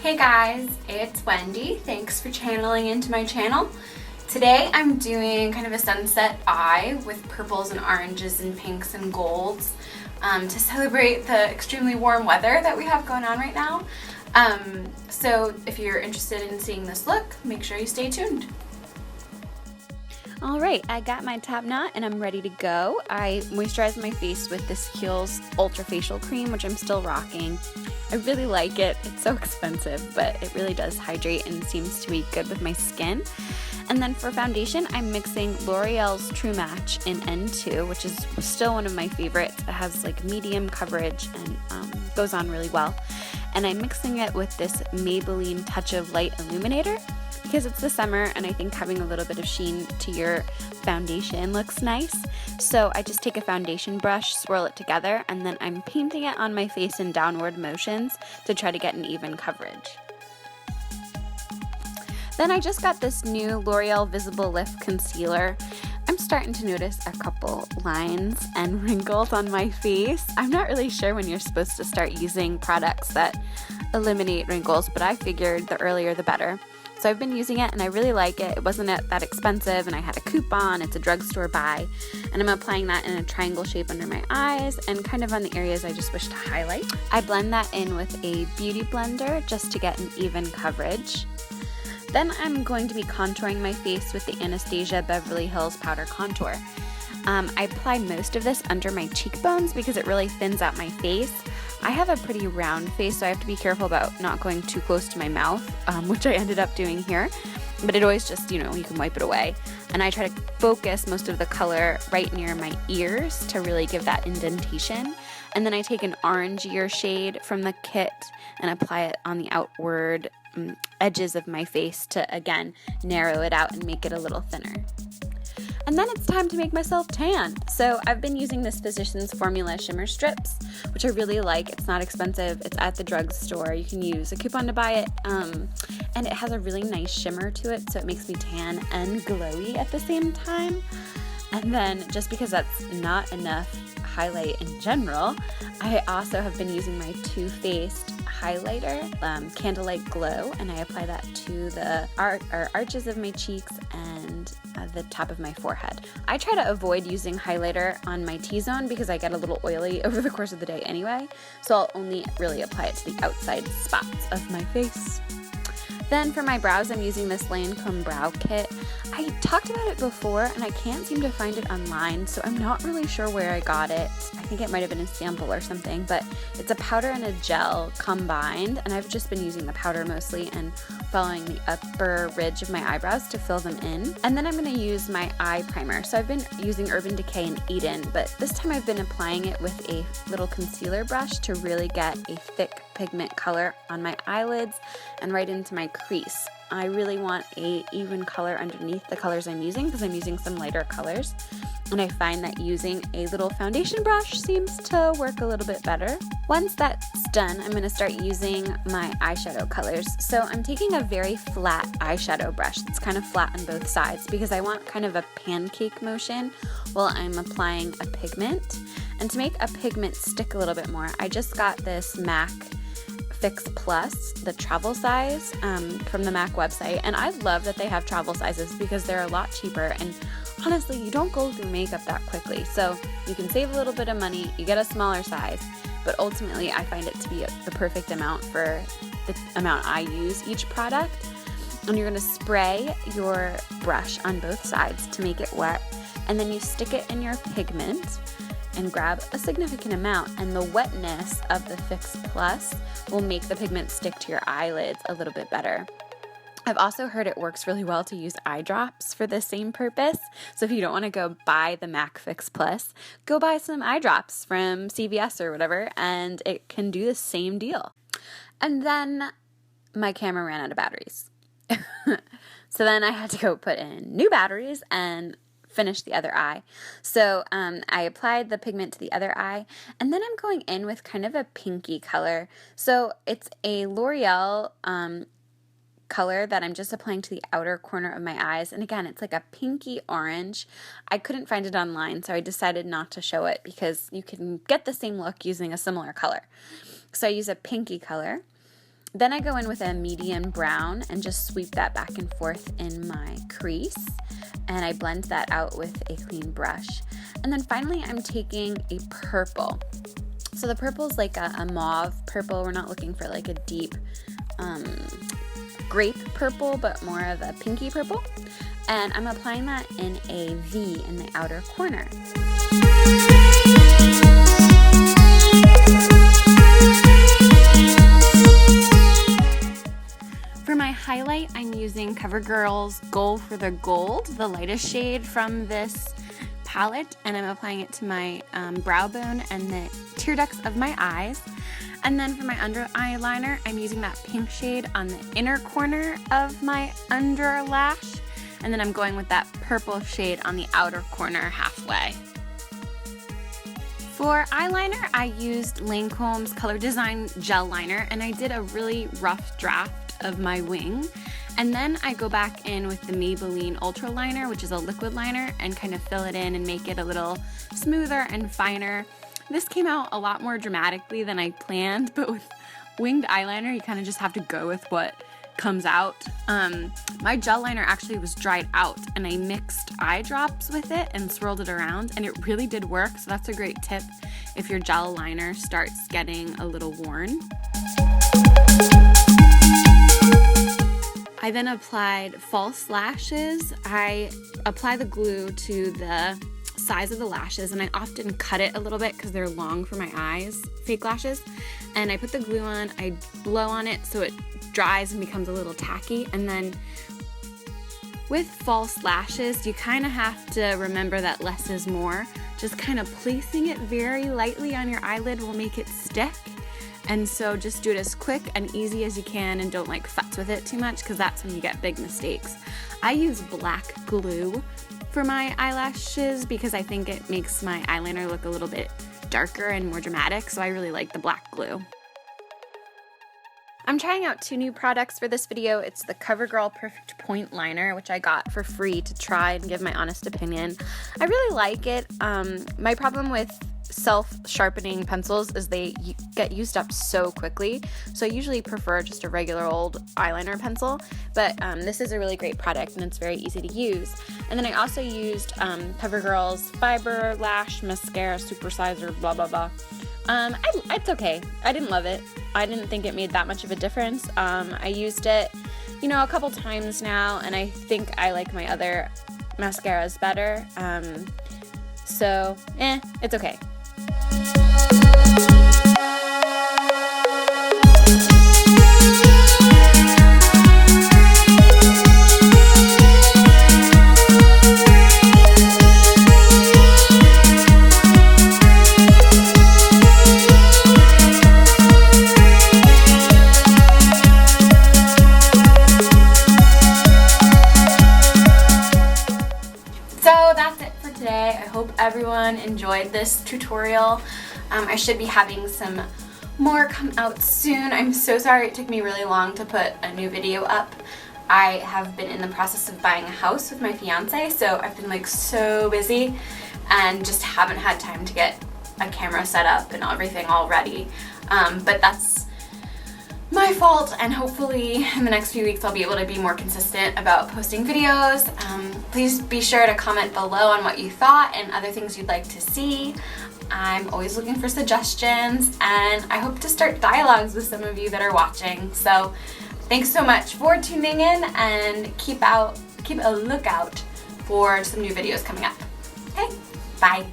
Hey guys, it's Wendy. Thanks for channeling into my channel. Today I'm doing kind of a sunset eye with purples and oranges and pinks and golds to celebrate the extremely warm weather that we have going on right now. So if you're interested in seeing this look, make sure you stay tuned. Alright, I got my top knot and I'm ready to go. I moisturized my face with this Khiels Ultra Facial Cream, which I'm still rocking. I really like it. It's so expensive, but it really does hydrate and seems to be good with my skin. And then for foundation, I'm mixing L'Oreal's True Match in N2, which is still one of my favorites. It has like medium coverage and goes on really well. And I'm mixing it with this Maybelline Touch of Light Illuminator because it's the summer and I think having a little bit of sheen to your foundation looks nice. So I just take a foundation brush, swirl it together, and then I'm painting it on my face in downward motions to try to get an even coverage. Then I just got this new L'Oreal Visible Lift Concealer. I'm starting to notice a couple lines and wrinkles on my face. I'm not really sure when you're supposed to start using products that eliminate wrinkles, but I figured the earlier the better. So I've been using it and I really like it. It wasn't that expensive and I had a coupon. It's a drugstore buy. And I'm applying that in a triangle shape under my eyes and kind of on the areas I just wish to highlight. I blend that in with a beauty blender just to get an even coverage. Then I'm going to be contouring my face with the Anastasia Beverly Hills Powder Contour. I apply most of this under my cheekbones because it really thins out my face. I have a pretty round face, so I have to be careful about not going too close to my mouth, which I ended up doing here. But it always just, you can wipe it away. And I try to focus most of the color right near my ears to really give that indentation. And then I take an orangier shade from the kit and apply it on the outward edges of my face to, again, narrow it out and make it a little thinner. And then it's time to make myself tan. So I've been using this Physicians Formula Shimmer Strips, which I really like. It's not expensive. It's at the drugstore. You can use a coupon to buy it. And it has a really nice shimmer to it, so it makes me tan and glowy at the same time. And then just because that's not enough highlight in general, I also have been using my Too Faced highlighter, Candlelight Glow, and I apply that to the arches of my cheeks and the top of my forehead. I try to avoid using highlighter on my T-zone because I get a little oily over the course of the day anyway, so I'll only really apply it to the outside spots of my face. Then for my brows, I'm using this Lancome Brow Kit. I talked about it before and I can't seem to find it online, so I'm not really sure where I got it. I think it might have been a sample or something, but it's a powder and a gel combined, and I've just been using the powder mostly and following the upper ridge of my eyebrows to fill them in. And then I'm going to use my eye primer. So I've been using Urban Decay and Eden, but this time I've been applying it with a little concealer brush to really get a thick pigment color on my eyelids and right into my crease. I really want a even color underneath the colors I'm using because I'm using some lighter colors, and I find that using a little foundation brush seems to work a little bit better. Once that's done, I'm going to start using my eyeshadow colors. So I'm taking a very flat eyeshadow brush that's kind of flat on both sides because I want kind of a pancake motion while I'm applying a pigment. And to make a pigment stick a little bit more, I just got this MAC Fix Plus, the travel size from the MAC website, and I love that they have travel sizes because they're a lot cheaper, and honestly you don't go through makeup that quickly, so you can save a little bit of money, you get a smaller size, but ultimately I find it to be the perfect amount for the amount I use each product. And you're going to spray your brush on both sides to make it wet, and then you stick it in your pigment and grab a significant amount, and the wetness of the Fix Plus will make the pigment stick to your eyelids a little bit better. I've also heard it works really well to use eye drops for the same purpose, so if you don't want to go buy the MAC Fix Plus, go buy some eye drops from CVS or whatever, and it can do the same deal. And then my camera ran out of batteries. So then I had to go put in new batteries and finish the other eye. So I applied the pigment to the other eye, and then I'm going in with kind of a pinky color. So it's a L'Oreal color that I'm just applying to the outer corner of my eyes, and again, it's like a pinky orange. I couldn't find it online, so I decided not to show it because you can get the same look using a similar color. So I use a pinky color, Then I go in with a medium brown and just sweep that back and forth in my crease. And I blend that out with a clean brush. And then finally I'm taking a purple. So the purple is like a mauve purple. We're not looking for like a deep grape purple, but more of a pinky purple. And I'm applying that in a V in the outer corner. For my highlight, I'm using CoverGirl's Gold for the Gold, the lightest shade from this palette, and I'm applying it to my brow bone and the tear ducts of my eyes. And then for my under eyeliner, I'm using that pink shade on the inner corner of my under lash, and then I'm going with that purple shade on the outer corner halfway. For eyeliner, I used Lancome's Color Design Gel Liner, and I did a really rough draft of my wing. And then I go back in with the Maybelline Ultra Liner, which is a liquid liner, and kind of fill it in and make it a little smoother and finer. This came out a lot more dramatically than I planned, but with winged eyeliner, you kind of just have to go with what comes out. My gel liner actually was dried out, and I mixed eye drops with it and swirled it around, and it really did work, so that's a great tip if your gel liner starts getting a little worn. I then applied false lashes. I apply the glue to the size of the lashes, and I often cut it a little bit because they're long for my eyes, fake lashes. And I put the glue on, I blow on it so it dries and becomes a little tacky. And then with false lashes, you kind of have to remember that less is more. Just kind of placing it very lightly on your eyelid will make it stick. And so just do it as quick and easy as you can, and don't like futz with it too much, because that's when you get big mistakes. I use black glue for my eyelashes because I think it makes my eyeliner look a little bit darker and more dramatic, so I really like the black glue. I'm trying out 2 new products for this video. It's the CoverGirl Perfect Point Liner, which I got for free to try and give my honest opinion. I really like it. My problem with self-sharpening pencils is they get used up so quickly, so I usually prefer just a regular old eyeliner pencil, but this is a really great product and it's very easy to use. And then I also used CoverGirl's Fiber Lash Mascara Supersizer blah blah blah. It's okay. I didn't love it. I didn't think it made that much of a difference. I used it, a couple times now, and I think I like my other mascaras better. So, it's okay. I hope everyone enjoyed this tutorial. I should be having some more come out soon. I'm so sorry it took me really long to put a new video up. I have been in the process of buying a house with my fiance, so I've been like so busy and just haven't had time to get a camera set up and everything all ready. But that's my fault, and hopefully in the next few weeks I'll be able to be more consistent about posting videos. Please be sure to comment below on what you thought and other things you'd like to see. I'm always looking for suggestions, and I hope to start dialogues with some of you that are watching. So thanks so much for tuning in, and keep a lookout for some new videos coming up. Okay, bye.